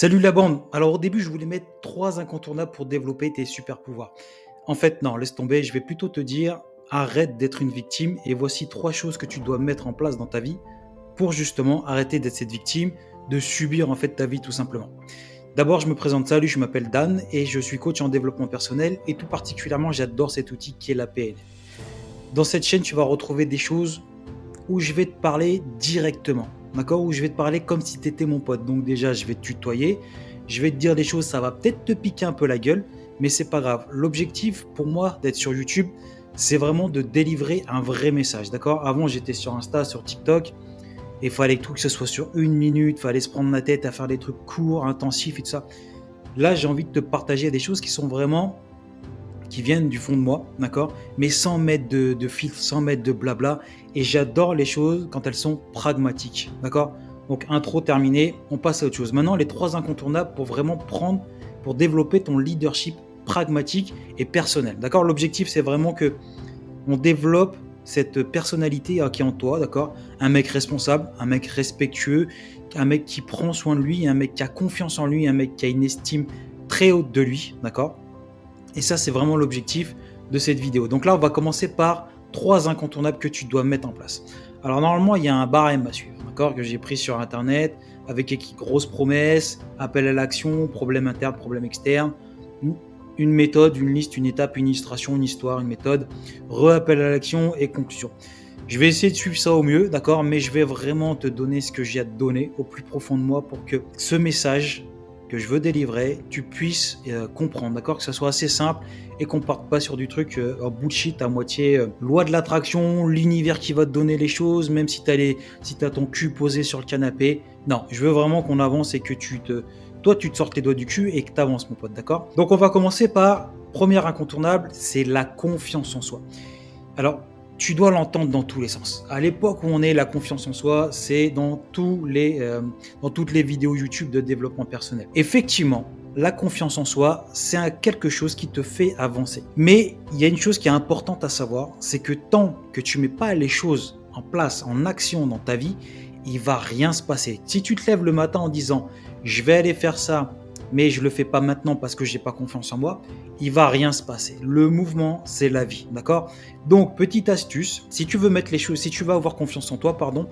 Salut la bande. Alors au début, je voulais mettre 3 incontournables pour développer tes super pouvoirs. En fait, non, laisse tomber, je vais plutôt te dire, arrête d'être une victime et voici 3 choses que tu dois mettre en place dans ta vie pour justement arrêter d'être cette victime, de subir en fait ta vie tout simplement. D'abord, je me présente, salut, je m'appelle Dan et je suis coach en développement personnel et tout particulièrement, j'adore cet outil qui est la PNL. Dans cette chaîne, tu vas retrouver des choses où je vais te parler directement, d'accord? Où je vais te parler comme si tu étais mon pote. Donc déjà, je vais te tutoyer, je vais te dire des choses, ça va peut-être te piquer un peu la gueule, mais c'est pas grave. L'objectif pour moi d'être sur YouTube, c'est vraiment de délivrer un vrai message, d'accord? Avant, j'étais sur Insta, sur TikTok, et il fallait tout que ce soit sur 1 minute, il fallait se prendre la tête à faire des trucs courts, intensifs et tout ça. Là, j'ai envie de te partager des choses qui sont vraiment qui viennent du fond de moi, d'accord? Mais sans mettre de filtre, sans mettre de blabla. Et j'adore les choses quand elles sont pragmatiques, d'accord? Donc, intro terminé, on passe à autre chose. Maintenant, les 3 incontournables pour vraiment pour développer ton leadership pragmatique et personnel, d'accord? L'objectif, c'est vraiment que on développe cette personnalité qui est en toi, d'accord? Un mec responsable, un mec respectueux, un mec qui prend soin de lui, un mec qui a confiance en lui, un mec qui a une estime très haute de lui, d'accord? Et ça, c'est vraiment l'objectif de cette vidéo. Donc là, on va commencer par 3 incontournables que tu dois mettre en place. Alors normalement, il y a un barème à suivre, d'accord, que j'ai pris sur internet, avec écrit grosses promesses, appel à l'action, problème interne, problème externe, une méthode, une liste, une étape, une illustration, une histoire, une méthode, re-appel à l'action et conclusion. Je vais essayer de suivre ça au mieux, d'accord, mais je vais vraiment te donner ce que j'ai à te donner au plus profond de moi pour que ce message que je veux délivrer, tu puisses comprendre, d'accord, que ça soit assez simple et qu'on parte pas sur du truc bullshit à moitié, loi de l'attraction, l'univers qui va te donner les choses, même si t'as ton cul posé sur le canapé. Non, je veux vraiment qu'on avance et que toi, tu te sortes les doigts du cul et que tu avances, mon pote, d'accord? Donc, on va commencer par, premier incontournable, c'est la confiance en soi. Alors, tu dois l'entendre dans tous les sens. À l'époque où on est, la confiance en soi, c'est dans toutes les vidéos YouTube de développement personnel. Effectivement, la confiance en soi, c'est quelque chose qui te fait avancer. Mais il y a une chose qui est importante à savoir, c'est que tant que tu mets pas les choses en place, en action dans ta vie, il va rien se passer. Si tu te lèves le matin en disant je vais aller faire ça, mais je le fais pas maintenant parce que j'ai pas confiance en moi, il va rien se passer. Le mouvement, c'est la vie, d'accord? Donc, petite astuce, si tu veux mettre les choses, si tu vas avoir confiance en toi, pardon,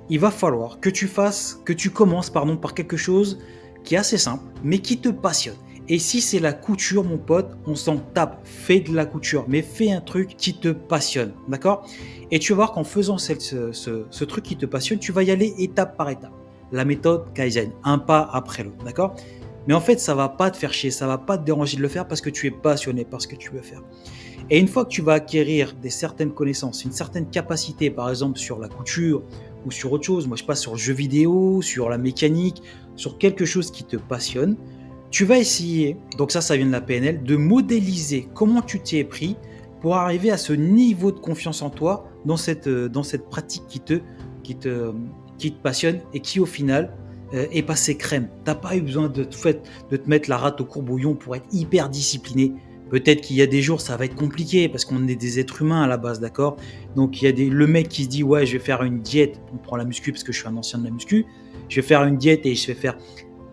il va falloir que tu commences, pardon, par quelque chose qui est assez simple, mais qui te passionne. Et si c'est la couture, mon pote, on s'en tape. Fais de la couture, mais fais un truc qui te passionne, d'accord? Et tu vas voir qu'en faisant ce truc qui te passionne, tu vas y aller étape par étape. La méthode Kaizen, un pas après l'autre, d'accord? Mais en fait, ça va pas te faire chier, ça va pas te déranger de le faire parce que tu es passionné par ce que tu veux faire. Et une fois que tu vas acquérir certaines connaissances, une certaine capacité, par exemple sur la couture ou sur autre chose, moi je passe sur le jeu vidéo, sur la mécanique, sur quelque chose qui te passionne, tu vas essayer, donc ça vient de la PNL, de modéliser comment tu t'y es pris pour arriver à ce niveau de confiance en toi dans cette pratique qui te, qui te passionne et qui au final est passé crème. Tu n'as pas eu besoin de te mettre la rate au courbouillon pour être hyper discipliné. Peut-être qu'il y a des jours, ça va être compliqué parce qu'on est des êtres humains à la base, d'accord? Donc, il y a le mec qui se dit, ouais, je vais faire une diète. On prend la muscu parce que je suis un ancien de la muscu. Je vais faire une diète et je vais faire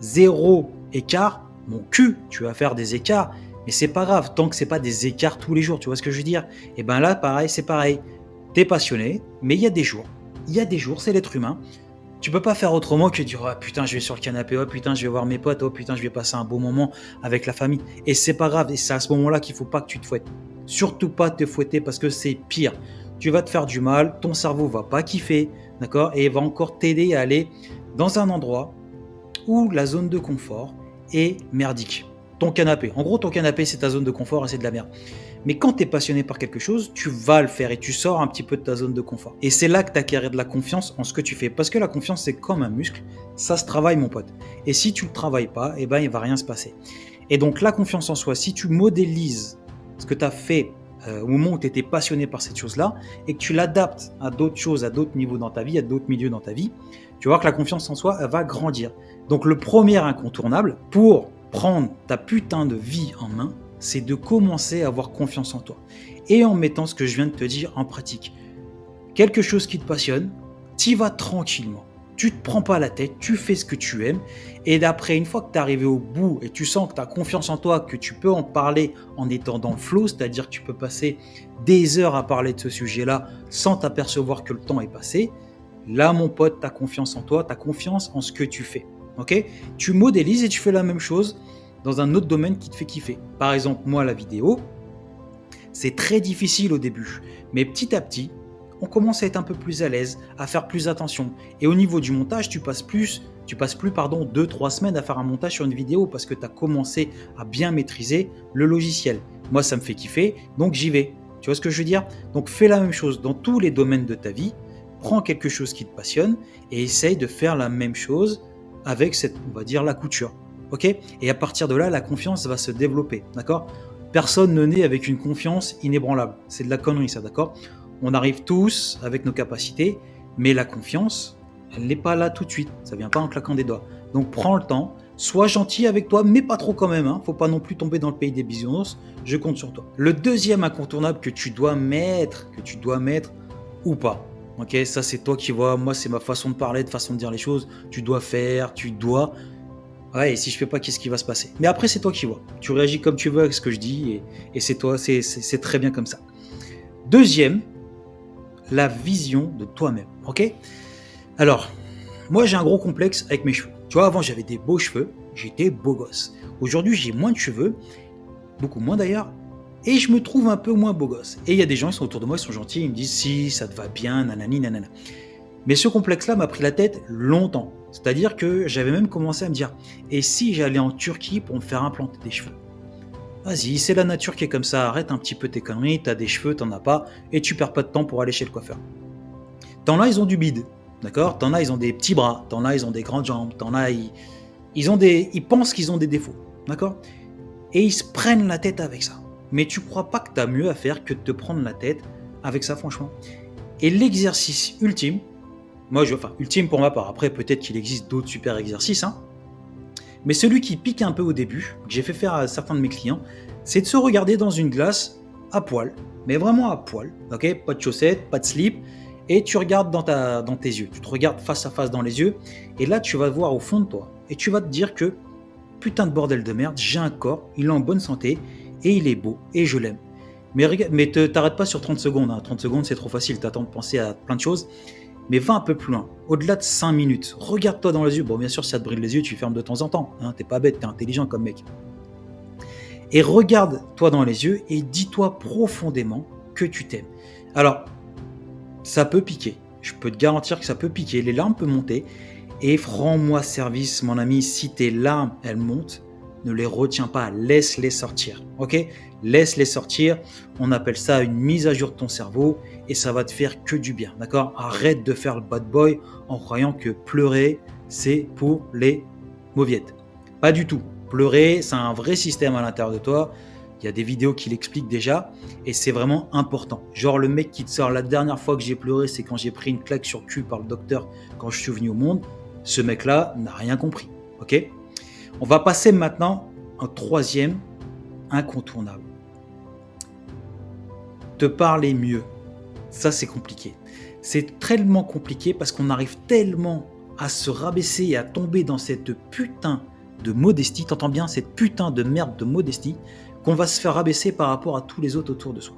0 écart. Mon cul, tu vas faire des écarts. Mais c'est pas grave, tant que c'est pas des écarts tous les jours, tu vois ce que je veux dire? Et ben là, pareil, c'est pareil. T'es passionné, mais il y a des jours. Il y a des jours, c'est l'être humain. Tu peux pas faire autrement que de dire oh putain je vais sur le canapé, oh putain je vais voir mes potes, oh putain je vais passer un beau moment avec la famille. Et c'est pas grave, et c'est à ce moment-là qu'il faut pas que tu te fouettes. Surtout pas te fouetter parce que c'est pire. Tu vas te faire du mal, ton cerveau va pas kiffer, d'accord? Et il va encore t'aider à aller dans un endroit où la zone de confort est merdique. Ton canapé. En gros, ton canapé, c'est ta zone de confort et c'est de la merde. Mais quand tu es passionné par quelque chose, tu vas le faire et tu sors un petit peu de ta zone de confort. Et c'est là que tu acquiers de la confiance en ce que tu fais. Parce que la confiance, c'est comme un muscle. Ça se travaille, mon pote. Et si tu ne le travailles pas, eh ben, il va rien se passer. Et donc, la confiance en soi, si tu modélises ce que tu as fait au moment où tu étais passionné par cette chose-là et que tu l'adaptes à d'autres choses, à d'autres niveaux dans ta vie, à d'autres milieux dans ta vie, tu vas voir que la confiance en soi, elle va grandir. Donc, le premier incontournable pour prendre ta putain de vie en main, c'est de commencer à avoir confiance en toi. Et en mettant ce que je viens de te dire en pratique. Quelque chose qui te passionne, t'y vas tranquillement. tu te prends pas la tête, tu fais ce que tu aimes. Et d'après, une fois que tu es arrivé au bout et tu sens que tu as confiance en toi, que tu peux en parler en étant dans le flow, c'est-à-dire que tu peux passer des heures à parler de ce sujet-là sans t'apercevoir que le temps est passé, là, mon pote, tu as confiance en toi, tu as confiance en ce que tu fais. Ok? Tu modélises et tu fais la même chose dans un autre domaine qui te fait kiffer. Par exemple, moi, la vidéo, c'est très difficile au début, mais petit à petit, on commence à être un peu plus à l'aise, à faire plus attention. Et au niveau du montage, tu passes plus 2-3 semaines à faire un montage sur une vidéo parce que tu as commencé à bien maîtriser le logiciel. Moi, ça me fait kiffer, donc j'y vais. Tu vois ce que je veux dire? Donc fais la même chose dans tous les domaines de ta vie. Prends quelque chose qui te passionne et essaye de faire la même chose avec on va dire, la couture. Ok? Et à partir de là, la confiance va se développer. D'accord? Personne ne naît avec une confiance inébranlable. C'est de la connerie, ça, d'accord? On arrive tous avec nos capacités, mais la confiance, elle n'est pas là tout de suite. Ça vient pas en claquant des doigts. Donc prends le temps, sois gentil avec toi, mais pas trop quand même. Hein. Faut pas non plus tomber dans le pays des bisounours. Je compte sur toi. Le deuxième incontournable que tu dois mettre ou pas. Ok, ça c'est toi qui vois. Moi, c'est ma façon de parler, de façon de dire les choses. Tu dois faire, tu dois. Ouais, et si je fais pas, qu'est-ce qui va se passer? Mais après, c'est toi qui vois. Tu réagis comme tu veux avec ce que je dis, et c'est toi, c'est très bien comme ça. Deuxième, la vision de toi-même. Ok? Alors, moi, j'ai un gros complexe avec mes cheveux. Tu vois, avant, j'avais des beaux cheveux, j'étais beau gosse. Aujourd'hui, j'ai moins de cheveux, beaucoup moins d'ailleurs, et je me trouve un peu moins beau gosse. Et il y a des gens qui sont autour de moi, ils sont gentils, ils me disent si ça te va bien, nanani, nanana. Mais ce complexe-là m'a pris la tête longtemps. C'est-à-dire que j'avais même commencé à me dire et si j'allais en Turquie pour me faire implanter des cheveux? Vas-y, c'est la nature qui est comme ça, arrête un petit peu tes conneries, t'as des cheveux, t'en as pas, et tu perds pas de temps pour aller chez le coiffeur. T'en as, ils ont du bide, d'accord? T'en as, ils ont des petits bras, t'en as, ils ont des grandes jambes, t'en as, ils pensent qu'ils ont des défauts, d'accord? Et ils se prennent la tête avec ça. Mais tu crois pas que t'as mieux à faire que de te prendre la tête avec ça, franchement? Et l'exercice ultime, ultime pour ma part, après peut-être qu'il existe d'autres super exercices, hein, mais celui qui pique un peu au début, que j'ai fait faire à certains de mes clients, c'est de se regarder dans une glace à poil, mais vraiment à poil, ok? Pas de chaussettes, pas de slip, et tu regardes dans tes yeux, tu te regardes face à face dans les yeux, et là tu vas voir au fond de toi, et tu vas te dire que putain de bordel de merde, j'ai un corps, il est en bonne santé, et il est beau, et je l'aime. Mais t'arrêtes pas sur 30 secondes, hein. 30 secondes c'est trop facile, t'attends de penser à plein de choses, mais va un peu plus loin, au-delà de 5 minutes, regarde-toi dans les yeux, bon bien sûr si ça te brille les yeux, tu fermes de temps en temps, hein, t'es pas bête, t'es intelligent comme mec. Et regarde-toi dans les yeux et dis-toi profondément que tu t'aimes. Alors, ça peut piquer, je peux te garantir que ça peut piquer, les larmes peuvent monter, et rends-moi service mon ami, si tes larmes elles montent, ne les retiens pas, laisse-les sortir, ok? Laisse-les sortir, on appelle ça une mise à jour de ton cerveau et ça va te faire que du bien, d'accord? Arrête de faire le bad boy en croyant que pleurer, c'est pour les mauviettes. Pas du tout. Pleurer, c'est un vrai système à l'intérieur de toi. Il y a des vidéos qui l'expliquent déjà et c'est vraiment important. Genre le mec qui te sort la dernière fois que j'ai pleuré, c'est quand j'ai pris une claque sur le cul par le docteur quand je suis venu au monde. Ce mec-là n'a rien compris, ok? On va passer maintenant au troisième incontournable. Te parler mieux. Ça, c'est compliqué. C'est tellement compliqué parce qu'on arrive tellement à se rabaisser et à tomber dans cette putain de modestie, t'entends bien, cette putain de merde de modestie, qu'on va se faire rabaisser par rapport à tous les autres autour de soi.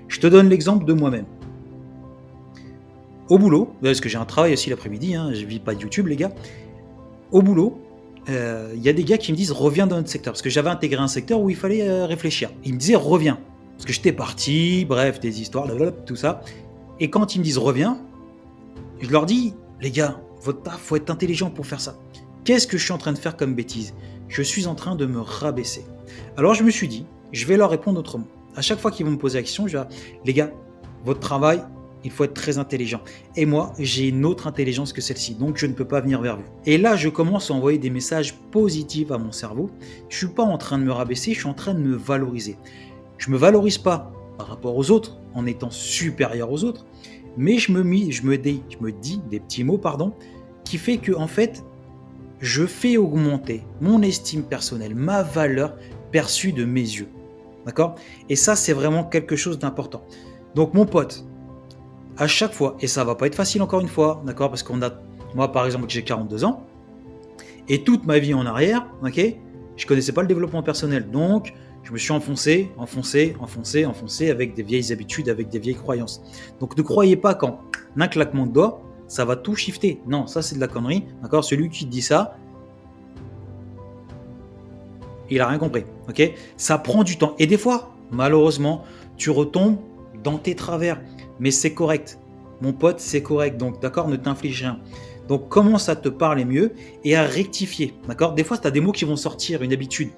Je te donne l'exemple de moi-même. Au boulot, parce que j'ai un travail aussi l'après-midi, hein, je vis pas de YouTube les gars, au boulot, il y a des gars qui me disent reviens dans notre secteur, parce que j'avais intégré un secteur où il fallait réfléchir. Ils me disaient reviens, parce que j'étais parti, bref, des histoires, tout ça. Et quand ils me disent reviens, je leur dis les gars, votre taf, faut être intelligent pour faire ça. Qu'est-ce que je suis en train de faire comme bêtise? Je suis en train de me rabaisser. Alors je me suis dit, je vais leur répondre autrement. À chaque fois qu'ils vont me poser la question, je vais dire les gars, votre travail, il faut être très intelligent. Et moi, j'ai une autre intelligence que celle-ci, donc je ne peux pas venir vers vous. Et là, je commence à envoyer des messages positifs à mon cerveau. Je ne suis pas en train de me rabaisser, je suis en train de me valoriser. Je ne me valorise pas par rapport aux autres, en étant supérieur aux autres, mais je me dis des petits mots, qui fait que, en fait, je fais augmenter mon estime personnelle, ma valeur perçue de mes yeux. D'accord? Et ça, c'est vraiment quelque chose d'important. Donc, mon pote, à chaque fois, et ça va pas être facile encore une fois, d'accord, parce qu'on a Moi, par exemple, j'ai 42 ans, et toute ma vie en arrière, ok, je connaissais pas le développement personnel. Donc, je me suis enfoncé avec des vieilles habitudes, avec des vieilles croyances. Donc, ne croyez pas qu'en un claquement de doigts, ça va tout shifter. Non, ça, c'est de la connerie. D'accord? Celui qui dit ça, il a rien compris. Ok? Ça prend du temps. Et des fois, malheureusement, tu retombes dans tes travers. Mais c'est correct. Mon pote, c'est correct. Donc, d'accord, ne t'inflige rien. Donc, commence à te parler mieux et à rectifier. D'accord? Des fois, tu as des mots qui vont sortir, une habitude.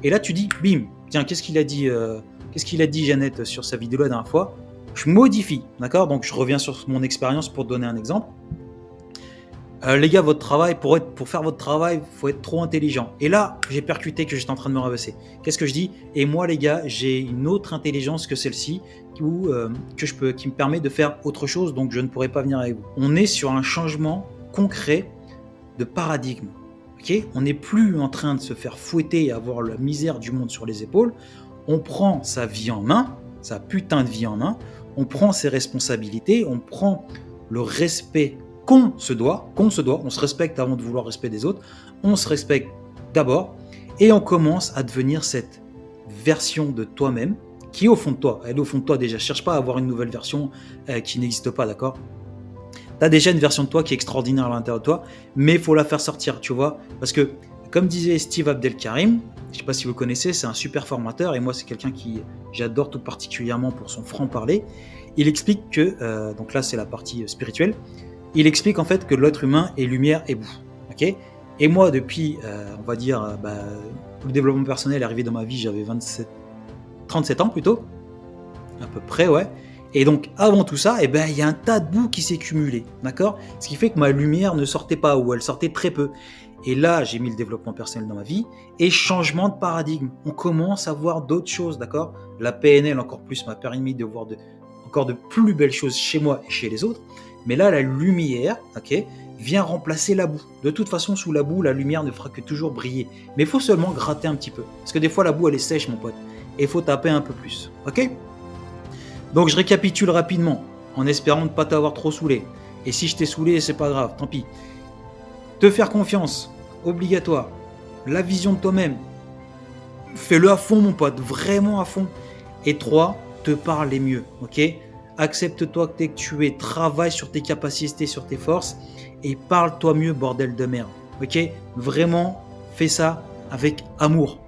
Et là, tu dis, bim, tiens, qu'est-ce qu'il a dit, Jeannette, sur sa vidéo la dernière fois? Je modifie. D'accord? Donc, je reviens sur mon expérience pour te donner un exemple. Les gars, votre travail, pour faire votre travail, il faut être trop intelligent. Et là, j'ai percuté que j'étais en train de me rabaisser. Qu'est-ce que je dis? Et moi, les gars, j'ai une autre intelligence que celle-ci qui me permet de faire autre chose, donc je ne pourrai pas venir avec vous. On est sur un changement concret de paradigme. Okay? On n'est plus en train de se faire fouetter et avoir la misère du monde sur les épaules. On prend sa vie en main, sa putain de vie en main, on prend ses responsabilités, on prend le respect qu'on se doit, on se respecte avant de vouloir le respect des autres, on se respecte d'abord, et on commence à devenir cette version de toi-même qui est au fond de toi. Elle est au fond de toi déjà. Cherche pas à avoir une nouvelle version qui n'existe pas, d'accord? Tu as déjà une version de toi qui est extraordinaire à l'intérieur de toi, mais il faut la faire sortir, tu vois? Parce que, comme disait Steve Abdelkarim, je ne sais pas si vous le connaissez, c'est un super formateur, et moi c'est quelqu'un qui j'adore tout particulièrement pour son franc-parler. Il explique que, donc là c'est la partie spirituelle, il explique en fait que l'être humain est lumière et boue. Okay, et moi, depuis, on va dire, le développement personnel est arrivé dans ma vie, j'avais 37 ans plutôt, à peu près, ouais. Et donc, avant tout ça, il y a un tas de boue qui s'est cumulé, d'accord? Ce qui fait que ma lumière ne sortait pas, ou elle sortait très peu. Et là, j'ai mis le développement personnel dans ma vie, et changement de paradigme. On commence à voir d'autres choses, d'accord? La PNL, encore plus, m'a permis de voir encore de plus belles choses chez moi et chez les autres. Mais là, la lumière, ok, vient remplacer la boue. De toute façon, sous la boue, la lumière ne fera que toujours briller. Mais il faut seulement gratter un petit peu. Parce que des fois, la boue, elle est sèche, mon pote. Et il faut taper un peu plus. Ok? Donc, je récapitule rapidement, en espérant ne pas t'avoir trop saoulé. Et si je t'ai saoulé, c'est pas grave, tant pis. Te faire confiance, obligatoire. La vision de toi-même, fais-le à fond, mon pote, vraiment à fond. Et 3, te parler mieux, ok? Accepte-toi tel que tu es, travaille sur tes capacités, sur tes forces, et parle-toi mieux, bordel de merde, ok? Vraiment, fais ça avec amour.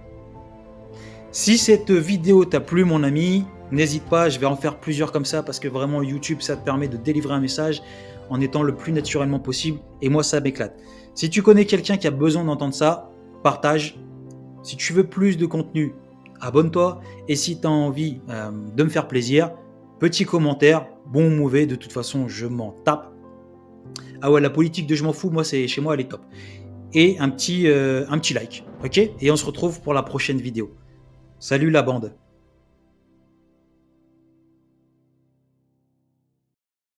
Si cette vidéo t'a plu, mon ami, n'hésite pas, je vais en faire plusieurs comme ça, parce que vraiment, YouTube, ça te permet de délivrer un message en étant le plus naturellement possible, et moi, ça m'éclate. Si tu connais quelqu'un qui a besoin d'entendre ça, partage. Si tu veux plus de contenu, abonne-toi. Et si tu as envie de me faire plaisir, petit commentaire, bon ou mauvais, de toute façon, je m'en tape. Ah ouais, la politique de je m'en fous, moi, chez moi, elle est top. Et un petit like, ok? Et on se retrouve pour la prochaine vidéo. Salut la bande!